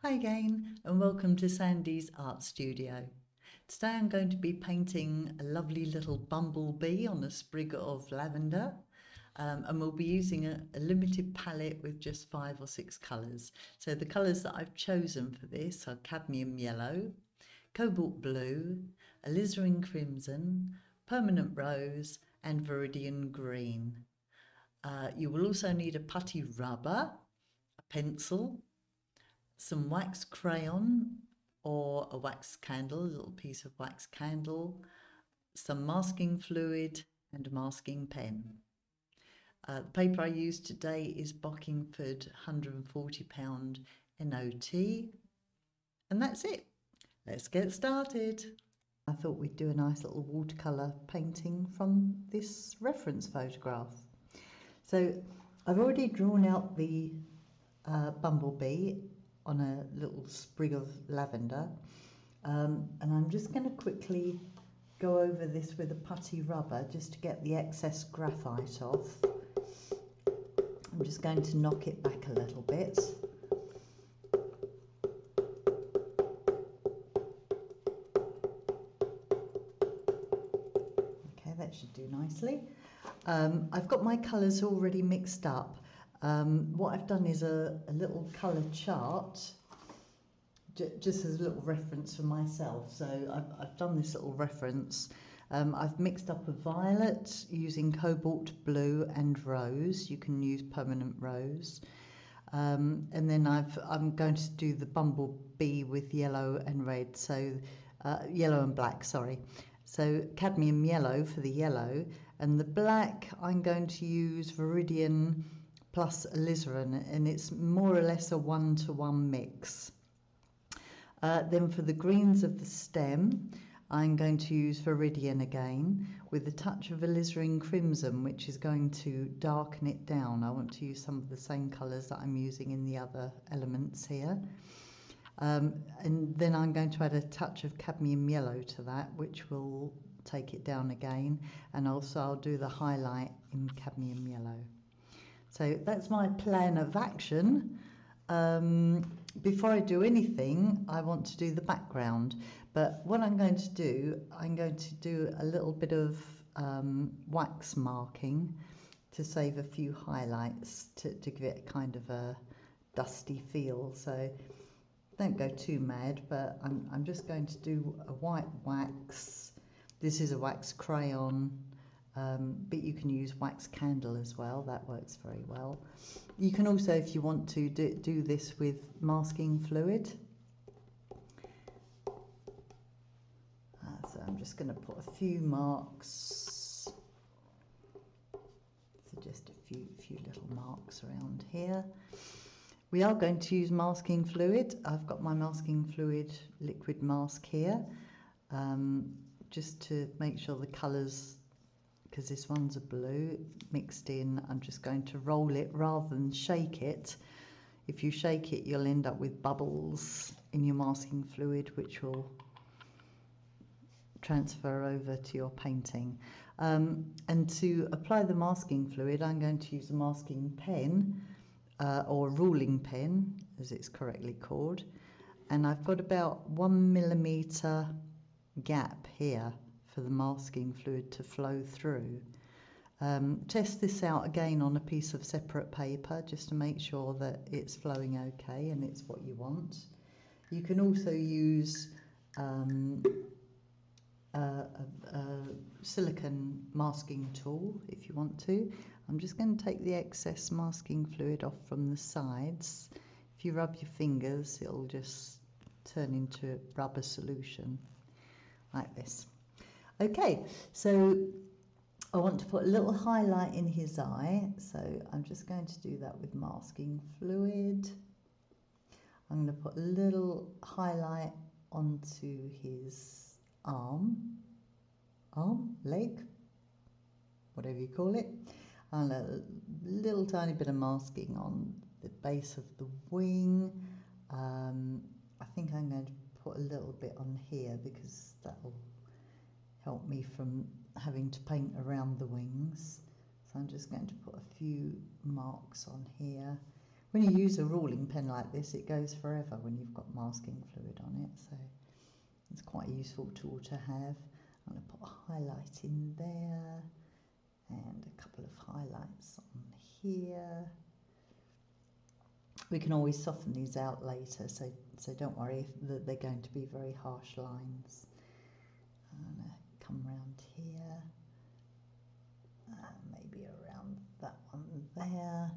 Hi again and welcome to Sandie's Art Studio. Today I'm going to be painting a lovely little bumblebee on a sprig of lavender and we'll be using a limited palette with just 5 or 6 colours. So the colours that I've chosen for this are cadmium yellow, cobalt blue, alizarin crimson, permanent rose and viridian green. You will also need a putty rubber, a pencil, some wax crayon or a wax candle, a little piece of wax candle, some masking fluid and a masking pen. The paper I used today is Bockingford 140 NOT, and that's it. Let's get started. I thought we'd do a nice little watercolour painting from this reference photograph. So I've already drawn out the bumblebee on a little sprig of lavender, and I'm just going to quickly go over this with a putty rubber just to get the excess graphite off. I'm just going to knock it back a little bit. Okay, that should do nicely. I've got my colours already mixed up. What I've done is a little colour chart, just as a little reference for myself. So I've done this little reference. I've mixed up a violet using cobalt blue and rose. You can use permanent rose. And then I'm going to do the bumblebee with yellow and red. So yellow and black, sorry. So cadmium yellow for the yellow, and the black I'm going to use viridian plus alizarin, and it's more or less a 1-to-1 mix. Then for the greens of the stem, I'm going to use viridian again with a touch of alizarin crimson, which is going to darken it down. I want to use some of the same colours that I'm using in the other elements here. And then I'm going to add a touch of cadmium yellow to that, which will take it down again, and also I'll do the highlight in cadmium yellow. So that's my plan of action. Before I do anything, I want to do the background. But what I'm going to do a little bit of wax marking to save a few highlights to give it kind of a dusty feel. So don't go too mad, but I'm just going to do a white wax. This is a wax crayon. But you can use wax candle as well, that works very well. You can also, if you want to, do this with masking fluid. So I'm just going to put a few marks, so just a few little marks around here. We are going to use masking fluid. I've got my masking fluid liquid mask here, just to make sure the colours, because this one's a blue mixed in, I'm just going to roll it rather than shake it. If you shake it, you'll end up with bubbles in your masking fluid, which will transfer over to your painting. And to apply the masking fluid, I'm going to use a masking pen, or a ruling pen, as it's correctly called. And I've got about 1 millimetre gap here for the masking fluid to flow through. Test this out again on a piece of separate paper just to make sure that it's flowing okay and it's what you want. You can also use a silicone masking tool if you want to. I'm just going to take the excess masking fluid off from the sides. If you rub your fingers, it'll just turn into rubber solution like this. Okay, so I want to put a little highlight in his eye, so I'm just going to do that with masking fluid. I'm going to put a little highlight onto his leg, whatever you call it, and a little tiny bit of masking on the base of the wing. I think I'm going to put a little bit on here because that will help me from having to paint around the wings. So I'm just going to put a few marks on here When you use a ruling pen like this, it goes forever when you've got masking fluid on it, so it's quite a useful tool to have. I'm going to put a highlight in there and a couple of highlights on here. We can always soften these out later, so don't worry that they're going to be very harsh lines. I'm going to come round here, maybe around that one there.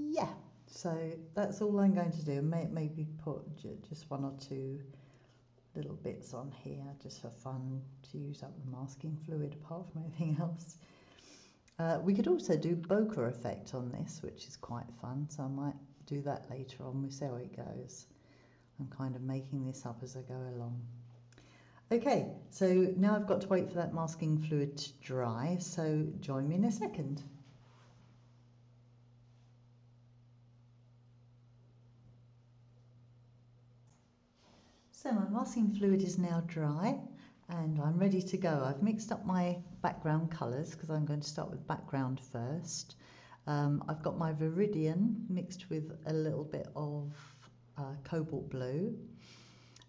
Yeah, so that's all I'm going to do. Maybe put just one or two little bits on here just for fun, to use up the masking fluid apart from anything else. We could also do bokeh effect on this, which is quite fun, so I might do that later on. We'll see how it goes. I'm kind of making this up as I go along. Okay, so now I've got to wait for that masking fluid to dry, so join me in a second. So my masking fluid is now dry and I'm ready to go. I've mixed up my background colours because I'm going to start with background first. I've got my Viridian mixed with a little bit of cobalt blue,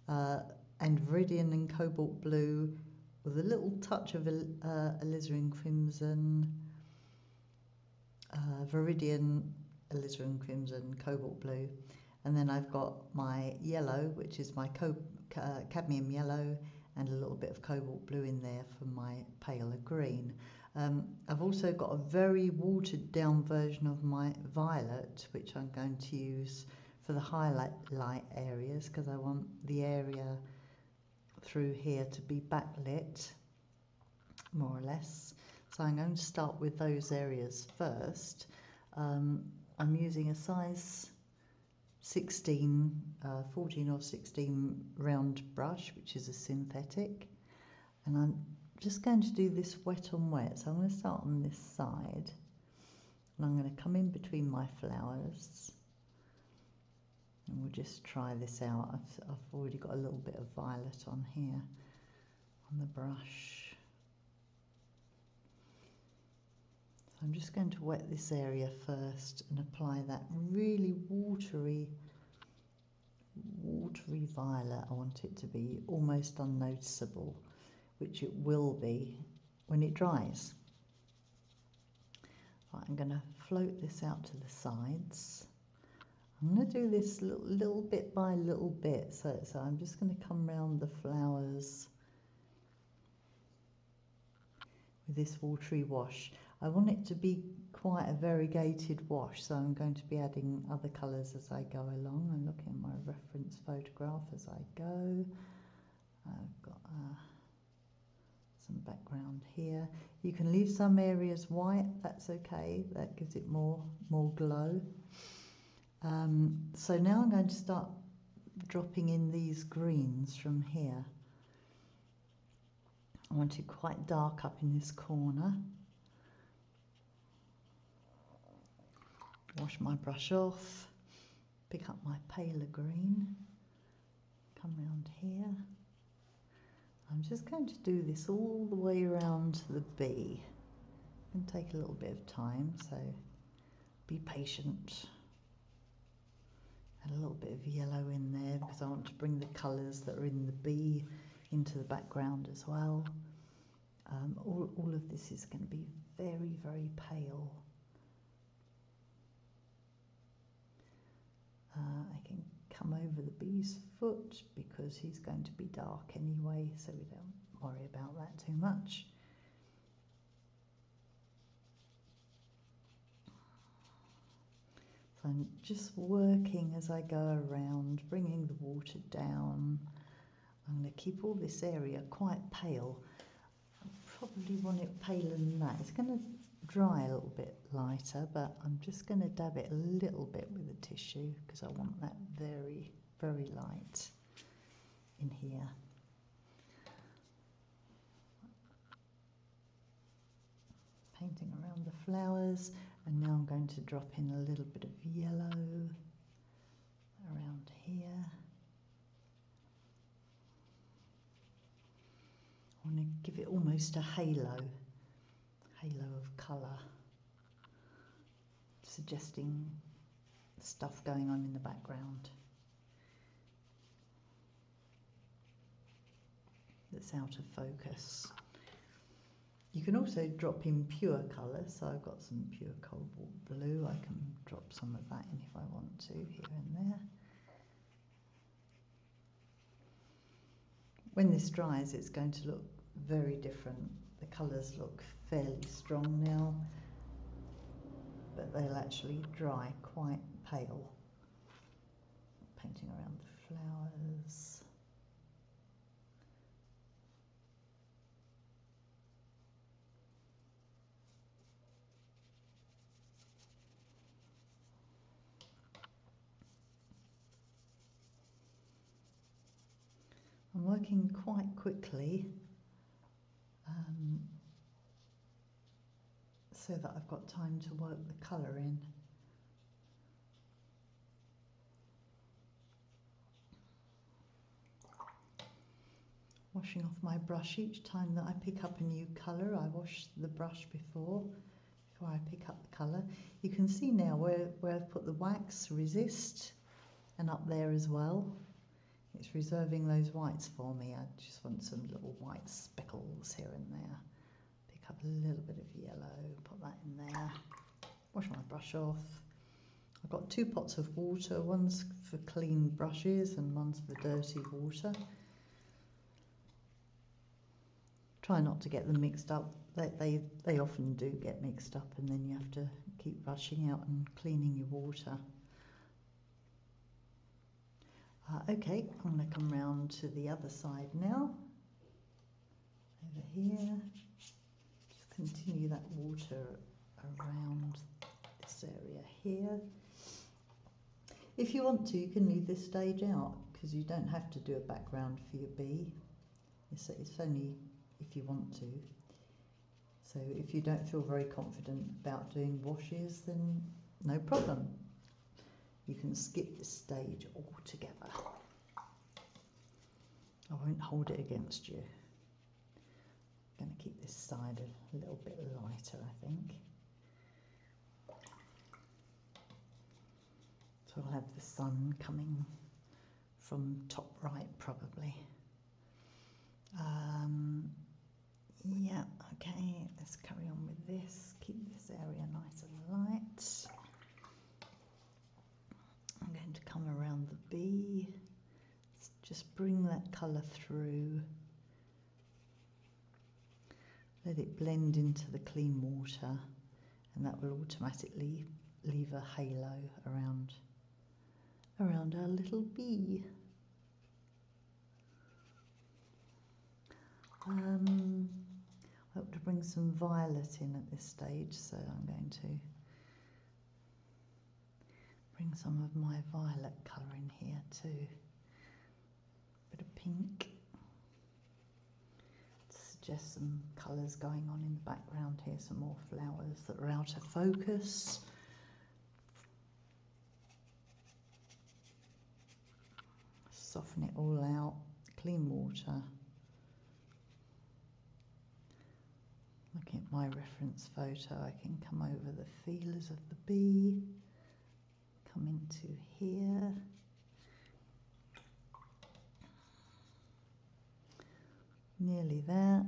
and Viridian and cobalt blue with a little touch of alizarin crimson, Viridian, alizarin crimson, cobalt blue. And then I've got my yellow, which is my cadmium yellow, and a little bit of cobalt blue in there for my paler green. I've also got a very watered down version of my violet, which I'm going to use for the highlight light areas, because I want the area through here to be backlit, more or less. So I'm going to start with those areas first. I'm using a size 14 or 16 round brush, which is a synthetic, and I'm just going to do this wet on wet. So I'm going to start on this side and I'm going to come in between my flowers and we'll just try this out. I've already got a little bit of violet on here on the brush. I'm just going to wet this area first and apply that really watery violet. I want it to be almost unnoticeable, which it will be when it dries. Right, I'm going to float this out to the sides. I'm going to do this little bit by little bit, so I'm just going to come round the flowers with this watery wash. I want it to be quite a variegated wash, so I'm going to be adding other colours as I go along. I'm looking at my reference photograph as I go. I've got some background here. You can leave some areas white, that's okay, that gives it more glow. So now I'm going to start dropping in these greens from here. I want it quite dark up in this corner. Wash my brush off, pick up my paler green, come round here. I'm just going to do this all the way around the bee. It's going to take a little bit of time, so be patient. Add a little bit of yellow in there because I want to bring the colours that are in the bee into the background as well. All of this is going to be very, very pale. I can come over the bee's foot because he's going to be dark anyway, so we don't worry about that too much. So I'm just working as I go around, bringing the water down. I'm going to keep all this area quite pale. I probably want it paler than that. It's going to dry a little bit lighter, but I'm just going to dab it a little bit with a tissue because I want that very, very light in here. Painting around the flowers, and now I'm going to drop in a little bit of yellow around here. I want to give it almost a halo halo of colour, suggesting stuff going on in the background that's out of focus. You can also drop in pure colour, so I've got some pure cobalt blue. I can drop some of that in if I want to, here and there. When this dries, it's going to look very different. The colours look fairly strong now, but they'll actually dry quite pale. Painting around the flowers. I'm working quite quickly so that I've got time to work the colour in. Washing off my brush each time that I pick up a new colour. I wash the brush before I pick up the colour. You can see now where I've put the wax resist, and up there as well. It's reserving those whites for me. I just want some little white speckles here and there. Pick up a little bit of yellow, put that in there. Wash my brush off. I've got 2 pots of water. One's for clean brushes and one's for dirty water. Try not to get them mixed up. They often do get mixed up, and then you have to keep rushing out and cleaning your water. Okay, I'm going to come round to the other side now. Over here. Just continue that water around this area here. If you want to, you can leave this stage out, because you don't have to do a background for your bee. It's only if you want to. So if you don't feel very confident about doing washes, then no problem. You can skip this stage altogether. I won't hold it against you. I'm going to keep this side a little bit lighter, I think. So I'll have the sun coming from top right, probably. Yeah, okay, let's carry on with this. Keep this area nice and light. I'm going to come around the bee. Just bring that colour through. Let it blend into the clean water, and that will automatically leave a halo around our little bee. I hope to bring some violet in at this stage, so I'm going to bring some of my violet colour in here too. Bit of pink. To suggest some colours going on in the background here, some more flowers that are out of focus. Soften it all out, clean water. Looking at my reference photo, I can come over the feelers of the bee, come into here. Nearly there.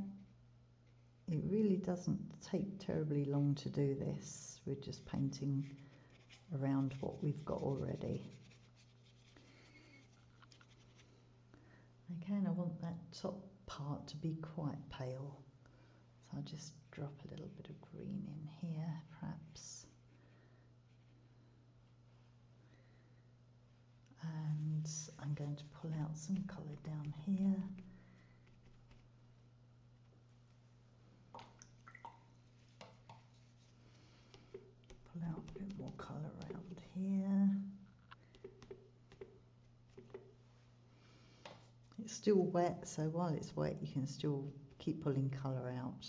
It really doesn't take terribly long to do this. We're just painting around what we've got already. Okay, and I want that top part to be quite pale. So I'll just drop a little bit of green in here, perhaps. And I'm going to pull out some colour down here. Pull out a bit more colour around here. It's still wet, so while it's wet you can still keep pulling colour out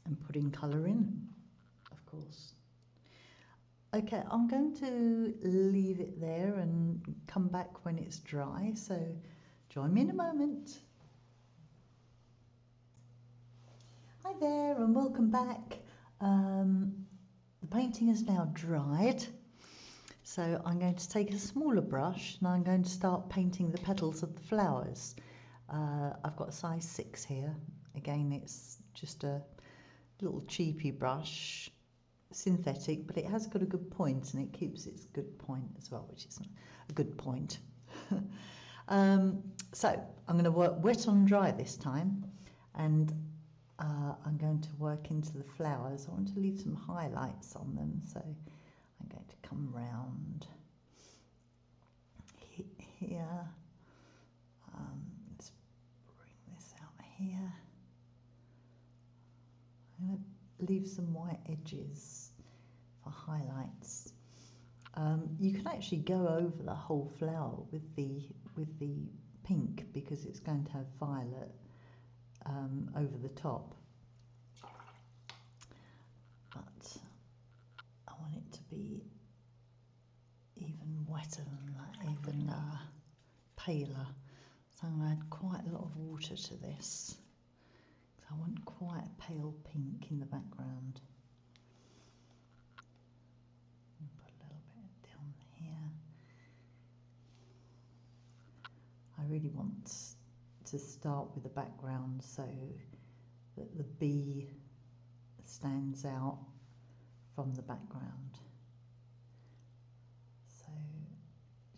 and putting colour in, of course. Okay, I'm going to leave it there and come back when it's dry, so join me in a moment. Hi there and welcome back. The painting is now dried, so I'm going to take a smaller brush and I'm going to start painting the petals of the flowers. I've got a size 6 here. Again, it's just a little cheapy brush, synthetic, but it has got a good point and it keeps its good point as well, which is a good point. So I'm going to work wet on dry this time, and I'm going to work into the flowers. I want to leave some highlights on them, so I'm going to come round here. Let's bring this out here. I'm going to leave some white edges for highlights. You can actually go over the whole flower with the pink, because it's going to have violet over the top, but I want it to be even wetter than that, even paler. So I'm going to add quite a lot of water to this, because I want quite a pale pink in the background. Put a little bit down here. I really want to start with the background so that the bee stands out from the background. So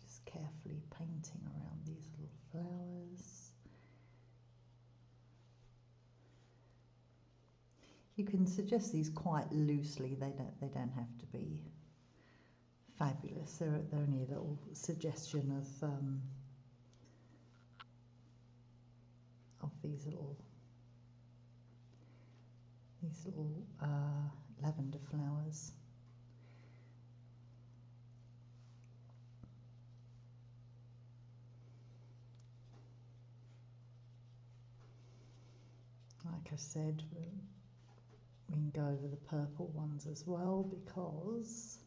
just carefully painting around these little flowers. You can suggest these quite loosely. They don't have to be fabulous. They're only a little suggestion of these little lavender flowers. Like I said, we can go over the purple ones as well, because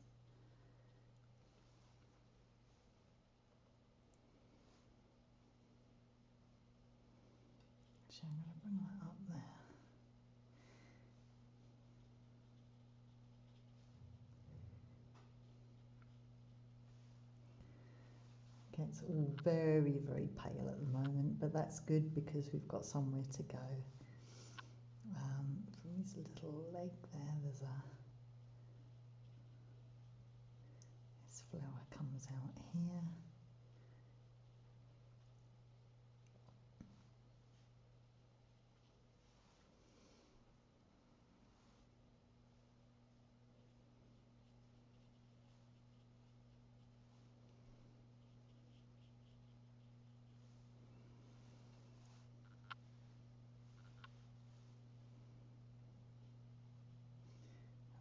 actually I'm going to bring that up there. Okay, it's all very, very pale at the moment, but that's good because we've got somewhere to go. From his little leg there, this flower comes out here.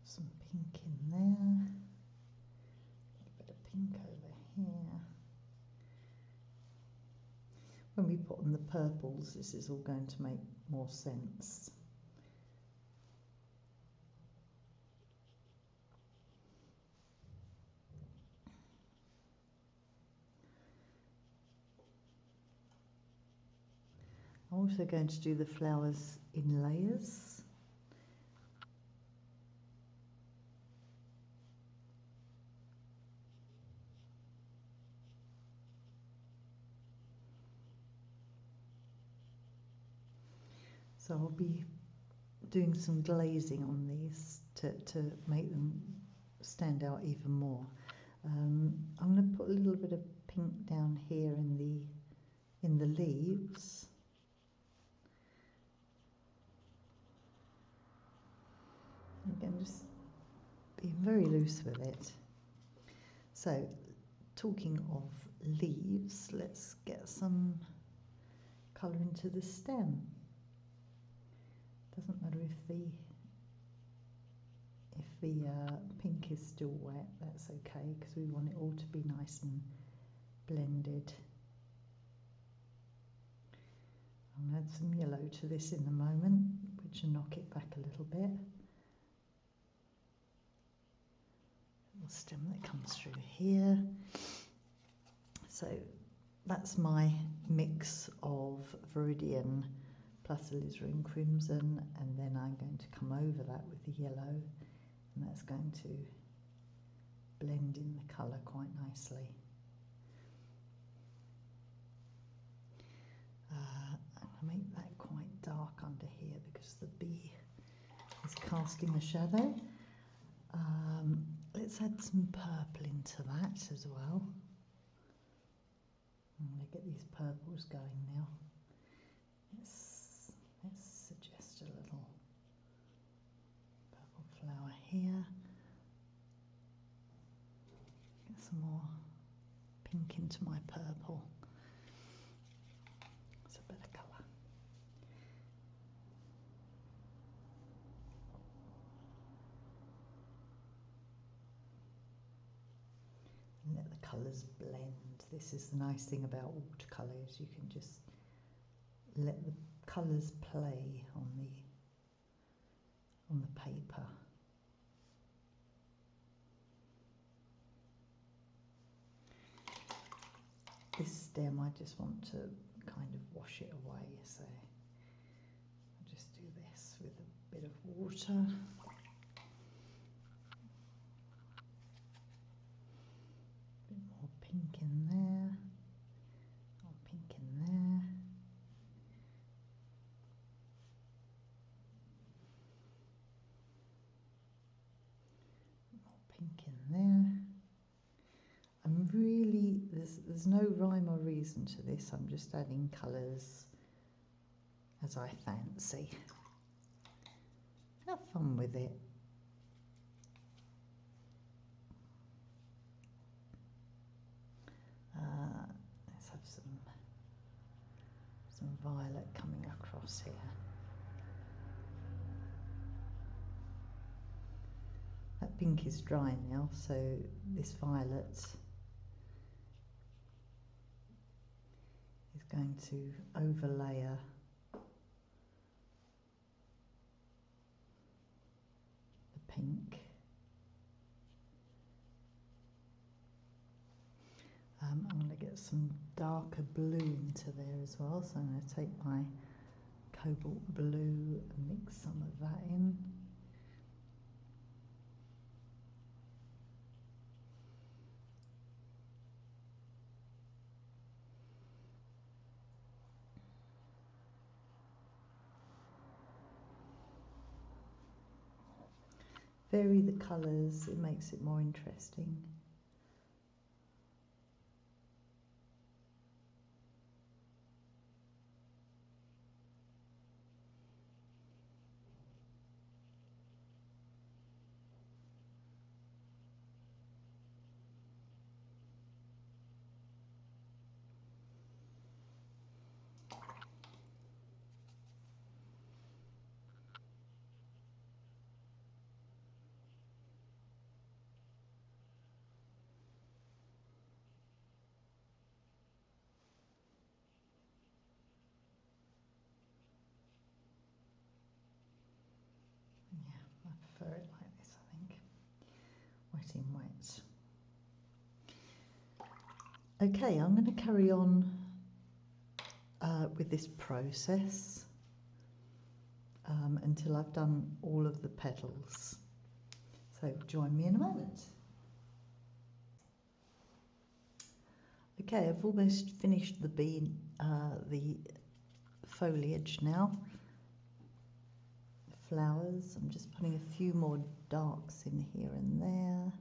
Some pink in there, a little bit of pink over here. When we put on the purples, this is all going to make more sense. I'm also going to do the flowers in layers. So I'll be doing some glazing on these to make them stand out even more. I'm going to put a little bit of pink down here in the leaves. Again, just being very loose with it. So, talking of leaves, let's get some colour into the stem. Doesn't matter if the pink is still wet, that's okay, because we want it all to be nice and blended. I'll add some yellow to this in a moment, which will knock it back a little bit. Little stem that comes through here. So that's my mix of Viridian plus alizarin crimson, and then I'm going to come over that with the yellow, and that's going to blend in the colour quite nicely. I'm going to make that quite dark under here because the bee is casting a shadow. Let's add some purple into that as well. I'm going to get these purples going now. Let's suggest a little purple flower here. Get some more pink into my purple. It's a better colour. And let the colours blend. This is the nice thing about watercolours. You can just let the colours play on the paper. This stem, I just want to kind of wash it away, so I'll just do this with a bit of water. A bit more pink in there, more pink in there. More pink in there. I'm really, there's no rhyme or reason to this, I'm just adding colours as I fancy. Have fun with it. Let's have some violet coming across here. That pink is dry now, so this violet is going to overlay the pink. I'm going to get some darker blue into there as well, so I'm going to take my cobalt blue and mix some of that in. Vary the colours, it makes it more interesting. I prefer it like this, I think. Wet in wet. Okay, I'm going to carry on with this process until I've done all of the petals. So join me in a moment. Okay, I've almost finished the bee, the foliage now. The flowers, I'm just putting a few more darks in here and there.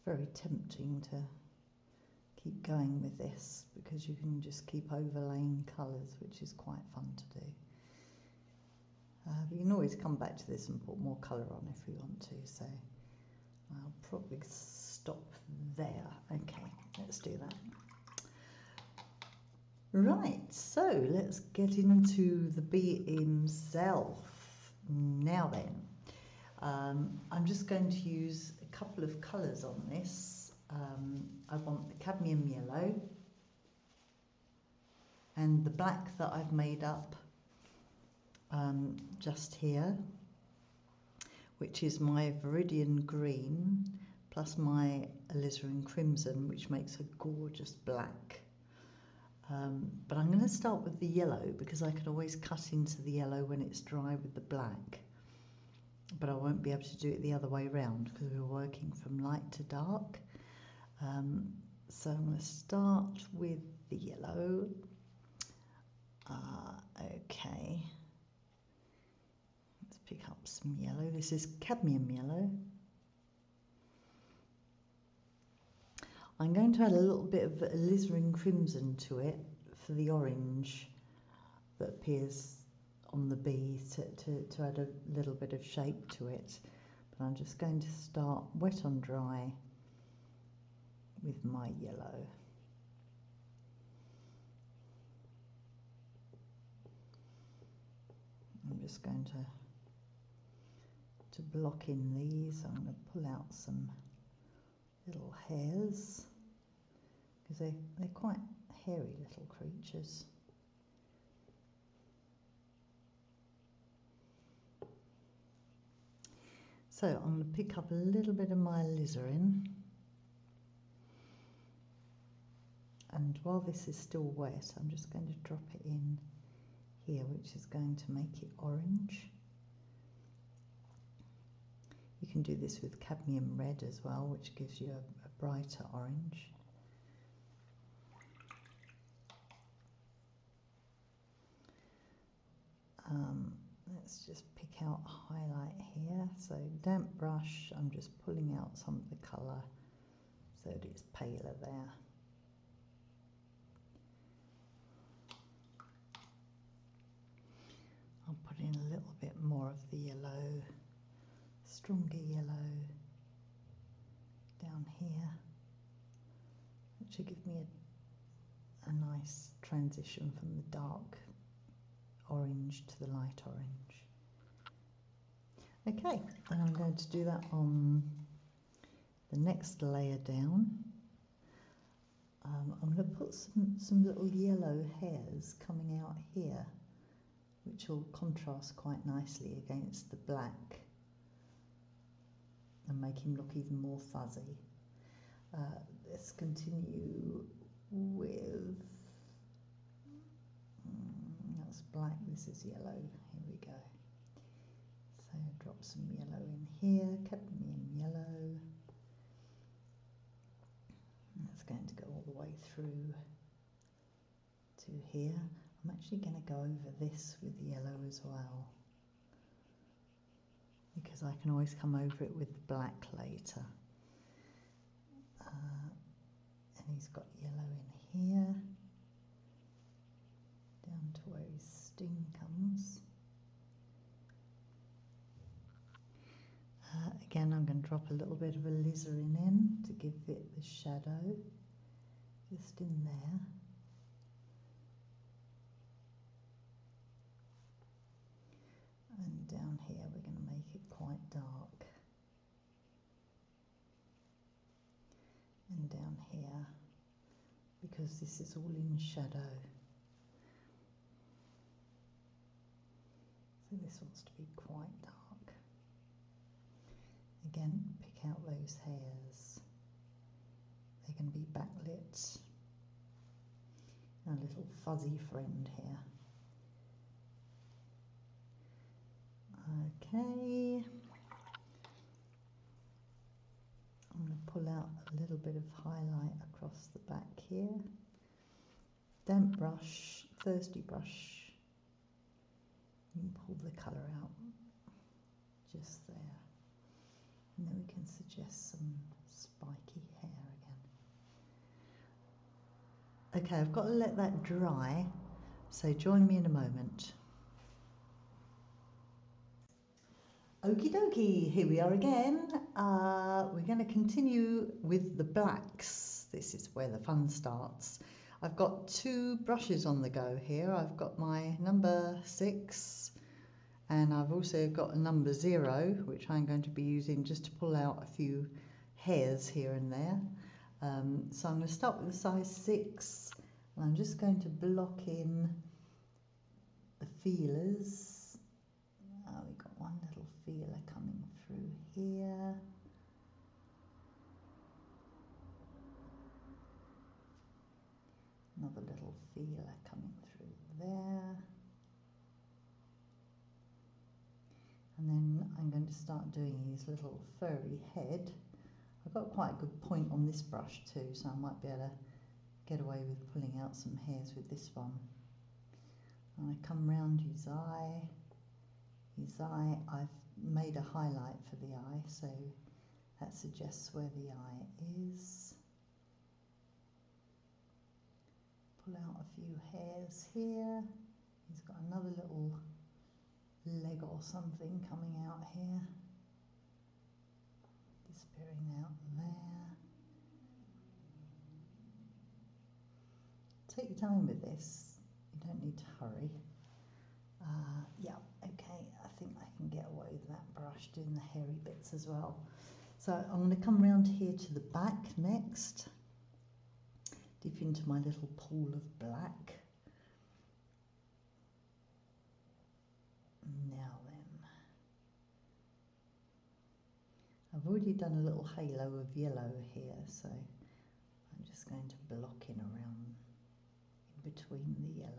Very tempting to keep going with this because you can just keep overlaying colours, which is quite fun to do. But you can always come back to this and put more colour on if you want to, so I'll probably stop there. Okay, let's do that. Right, so let's get into the bee himself. Now then, I'm just going to use a couple of colours on this. I want the cadmium yellow and the black that I've made up just here, which is my Viridian green plus my alizarin crimson, which makes a gorgeous black. But I'm going to start with the yellow because I can always cut into the yellow when it's dry with the black, but I won't be able to do it the other way around because we're working from light to dark. So I'm going to start with the yellow. Okay, let's pick up some yellow. This is cadmium yellow. I'm going to add a little bit of alizarin crimson to it for the orange that appears on the bee to add a little bit of shape to it. But I'm just going to start wet on dry with my yellow. I'm just going to block in these. I'm going to pull out some little hairs because they're quite hairy little creatures. So I'm going to pick up a little bit of my alizarin, and while this is still wet I'm just going to drop it in here, which is going to make it orange. You can do this with cadmium red as well, which gives you a brighter orange. Let's just pick out a highlight here. So damp brush, I'm just pulling out some of the colour so that it's paler there. I'll put in a little bit more of the yellow, stronger yellow down here, which will give me a nice transition from the dark orange to the light orange. Okay, and I'm going to do that on the next layer down. I'm going to put some little yellow hairs coming out here, which will contrast quite nicely against the black and make him look even more fuzzy. Let's continue with, that's black, this is yellow, here we go. So drop some yellow in here, cadmium yellow. That's going to go all the way through to here. I'm actually going to go over this with yellow as well, because I can always come over it with the black later. And he's got yellow in here, down to where his sting comes. Again, I'm going to drop a little bit of alizarin in to give it the shadow, just in there. And down here we're going to make it quite dark. And down here, because this is all in shadow. So this wants to be quite dark. Again, pick out those hairs. They're going to be backlit. And a little fuzzy friend here. Okay. I'm going to pull out a little bit of highlight across the back here. Damp brush, thirsty brush. You can pull the colour out just there. And then we can suggest some spiky hair again. Okay, I've got to let that dry, so join me in a moment. Okie dokie, here we are again. We're going to continue with the blacks. This is where the fun starts. I've got two brushes on the go here. I've got my number 6 And I've also got a number 0, which I'm going to be using just to pull out a few hairs here and there. So I'm going to start with a size 6, and I'm just going to block in the feelers. We've got one little feeler coming through here. Another little feeler coming through there. And then I'm going to start doing his little furry head. I've got quite a good point on this brush too, so I might be able to get away with pulling out some hairs with this one. And I come round his eye. His eye, I've made a highlight for the eye, so that suggests where the eye is. Pull out a few hairs here. He's got another little leg or something coming out here. Disappearing out there. Take your time with this. You don't need to hurry. Yeah, okay, I think I can get away with that brush doing the hairy bits as well. So I'm going to come round here to the back next. Dip into my little pool of black. Now then, I've already done a little halo of yellow here, so I'm just going to block in around in between the yellow.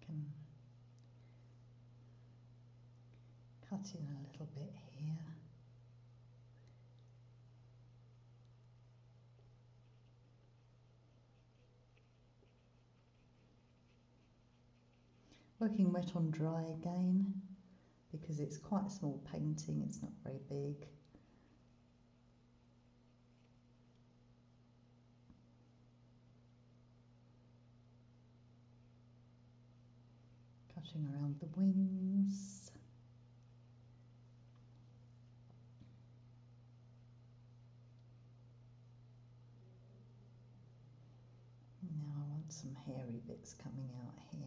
Can cut in a little bit here. Working wet on dry again, because it's quite a small painting, it's not very big. Cutting around the wings. Now I want some hairy bits coming out here.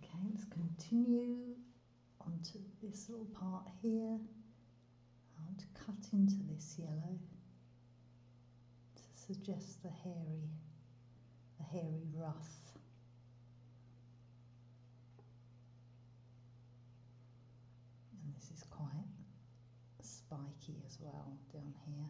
Okay, let's continue onto this little part here. I want to cut into this yellow to suggest the hairy ruff. And this is quite spiky as well down here.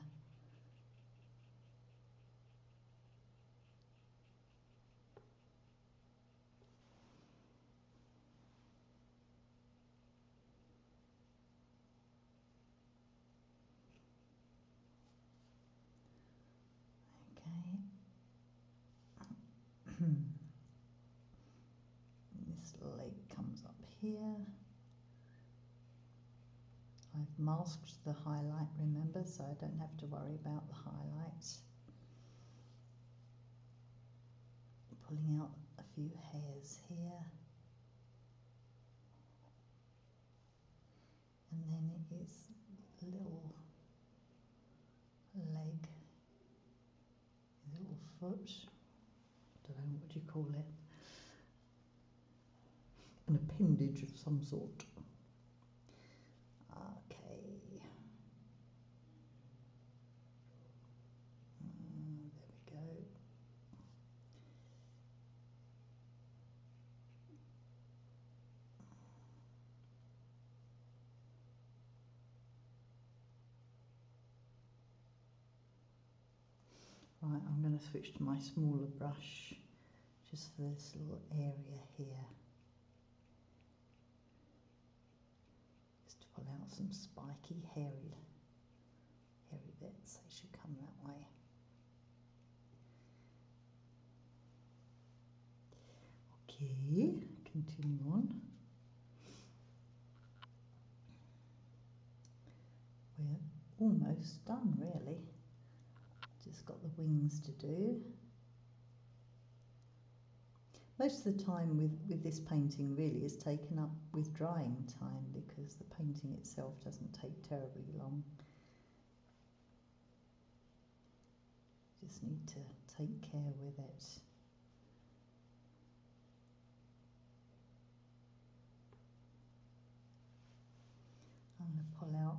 This leg comes up here. I've masked the highlight, remember, so I don't have to worry about the highlights. Pulling out a few hairs here. And then his little leg, his little foot. I don't know, what do you call it? An appendage of some sort. Okay. There we go. Right, I'm going to switch to my smaller brush just for this little area here. Just to pull out some spiky, hairy bits. They should come that way. Okay, continue on. We're almost done, really. Just got the wings to do. Most of the time with this painting really is taken up with drying time, because the painting itself doesn't take terribly long. Just need to take care with it. I'm going to pull out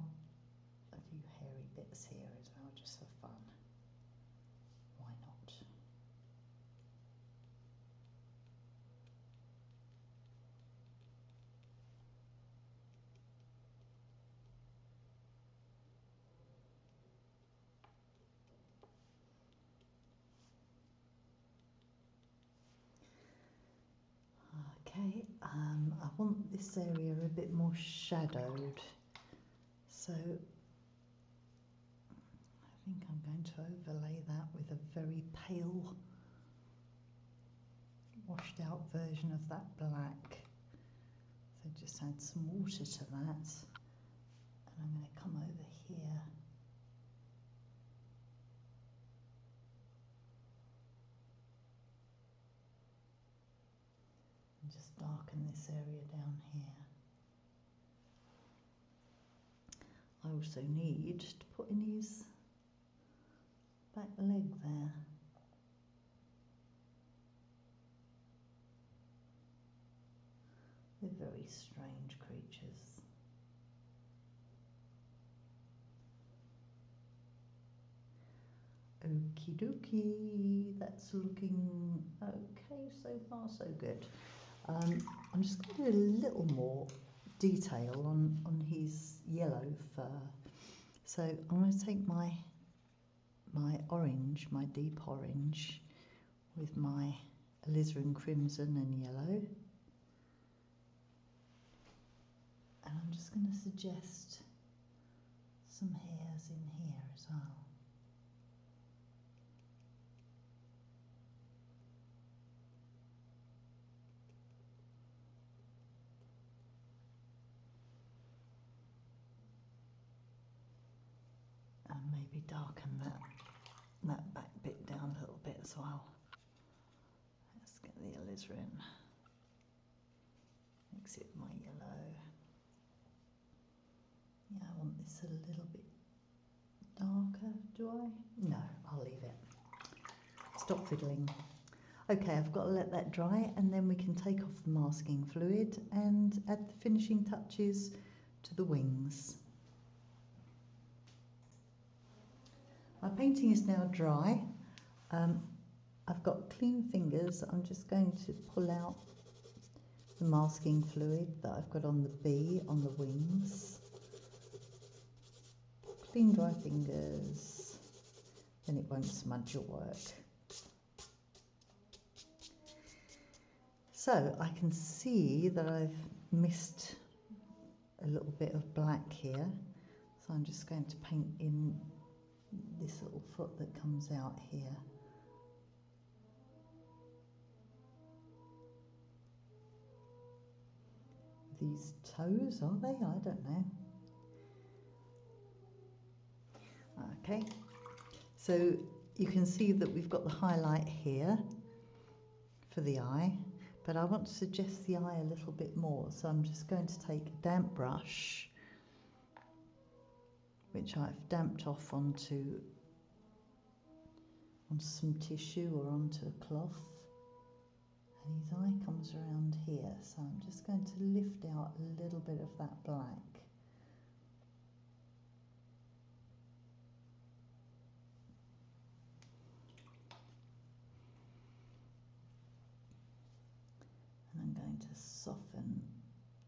a few hairy bits here as well, just for fun. Why not? Okay, I want this area a bit more shadowed, so I think I'm going to overlay that with a very pale, washed out version of that black. So just add some water to that, and I'm going to come over here. And just darken this area down here. I also need to put in his back leg there. They're very strange creatures. Okie dokie, that's looking okay so far, so good. I'm just going to do a little more detail on his yellow fur. So I'm going to take my orange, my deep orange, with my alizarin crimson and yellow. And I'm just going to suggest some hairs in here as well. And maybe darken that back bit down a little bit as well. Let's get the alizarin, mix it with my yellow. Yeah, I want this a little bit darker, do I? No, I'll leave it. Stop fiddling. Okay, I've got to let that dry, and then we can take off the masking fluid and add the finishing touches to the wings. My painting is now dry. I've got clean fingers. I'm just going to pull out the masking fluid that I've got on the bee, on the wings. Clean dry fingers, then it won't smudge your work. So I can see that I've missed a little bit of black here, so I'm just going to paint in this little foot that comes out here. These toes, are they? I don't know. Okay, so you can see that we've got the highlight here for the eye, but I want to suggest the eye a little bit more, so I'm just going to take a damp brush, which I've damped off onto some tissue or onto a cloth, and his eye comes around here, so I'm just going to lift out a little bit of that black. And I'm going to soften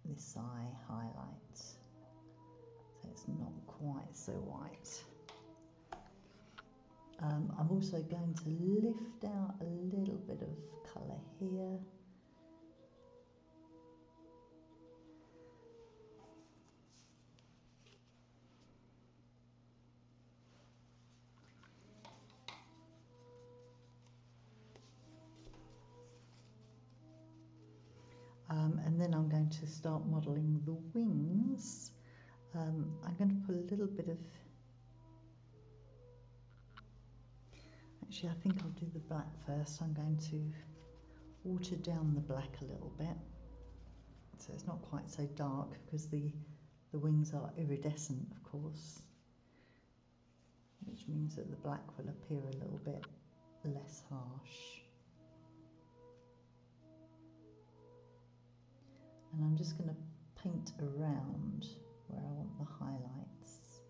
this eye highlight so it's not quite so white. I'm also going to lift out a little bit of colour here. And then I'm going to start modelling the wings. I'm going to put a little bit of... Actually, I think I'll do the black first. I'm going to watered down the black a little bit, so it's not quite so dark, because the wings are iridescent, of course, which means that the black will appear a little bit less harsh. And I'm just going to paint around where I want the highlights.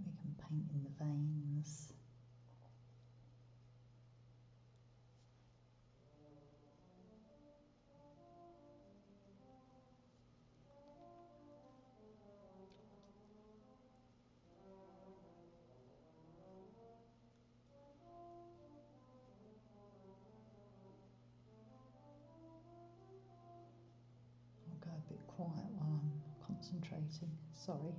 We can paint in the veins. I'll go a bit quiet while I'm concentrating, sorry.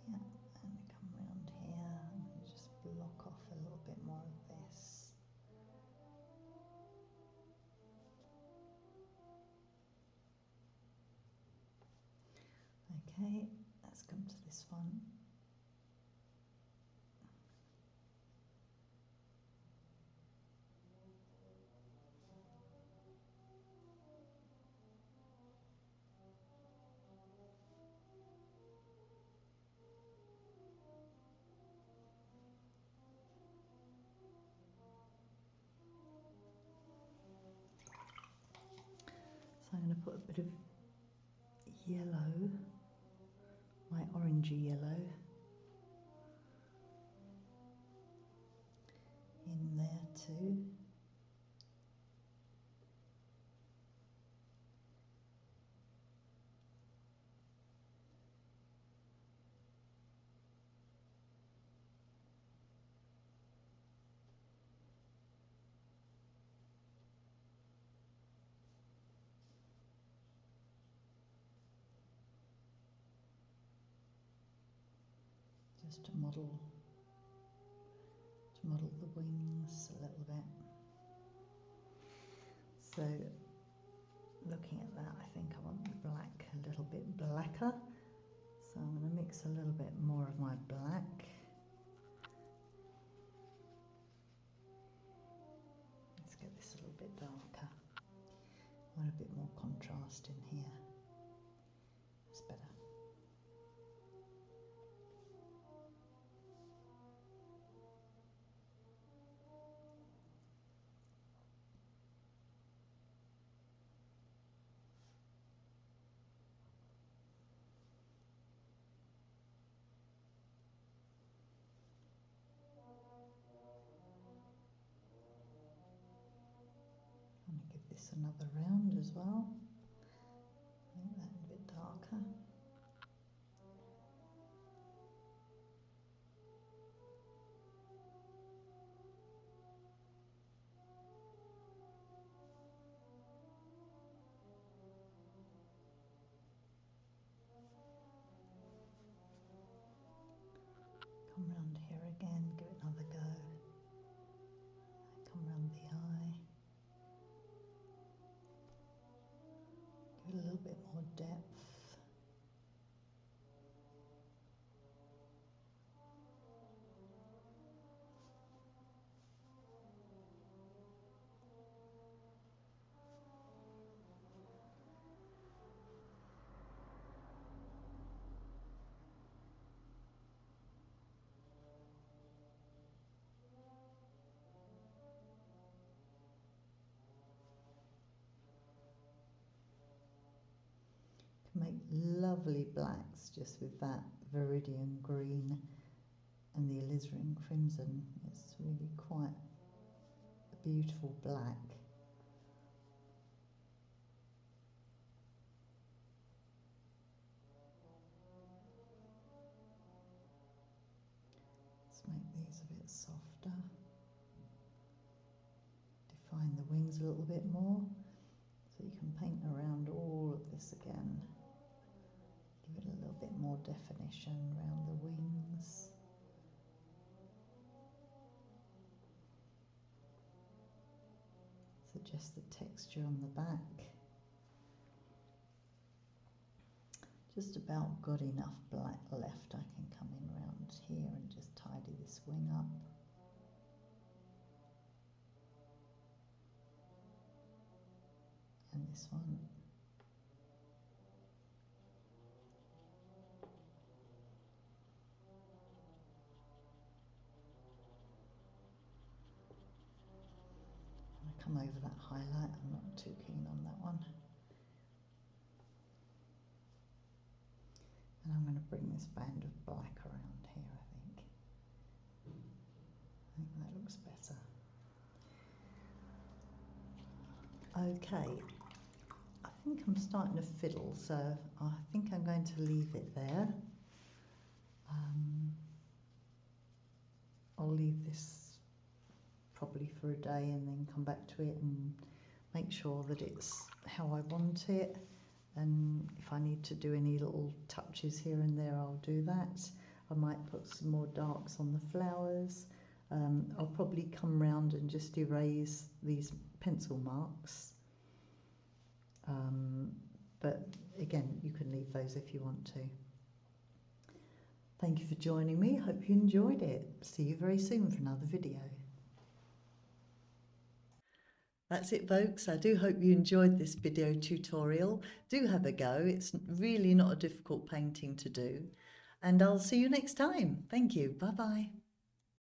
Yeah, and we come round here and just block off a little bit more of this. Okay, let's come to this one. So I'm going to put a bit of yellow, my orangey yellow, in there too. Just to model the wings a little bit. So looking at that, I think I want the black a little bit blacker. So I'm going to mix a little bit more of my black. Let's get this a little bit darker. I want a bit more contrast in here. It's better. I'm going to give this another round as well. Make that a bit darker. Come round here again, give it another go. Come round the eye. Give it a little bit more depth. Make lovely blacks just with that viridian green and the alizarin crimson. It's really quite a beautiful black. Let's make these a bit softer. Define the wings a little bit more, so you can paint around all of this again. Give it a little bit more definition around the wings. So just the texture on the back. Just about got enough black left. I can come in around here and just tidy this wing up. And this one. And I come over that highlight. I'm not too keen on that one. And I'm going to bring this band of black around here, I think. I think that looks better. Okay, I think I'm starting to fiddle, so I think I'm going to leave it there. I'll leave this probably for a day and then come back to it and make sure that it's how I want it. And if I need to do any little touches here and there, I'll do that. I might put some more darks on the flowers. I'll probably come round and just erase these pencil marks. But again, you can leave those if you want to. Thank you for joining me. Hope you enjoyed it. See you very soon for another video. That's it, folks. I do hope you enjoyed this video tutorial. Do have a go. It's really not a difficult painting to do. And I'll see you next time. Thank you. Bye-bye.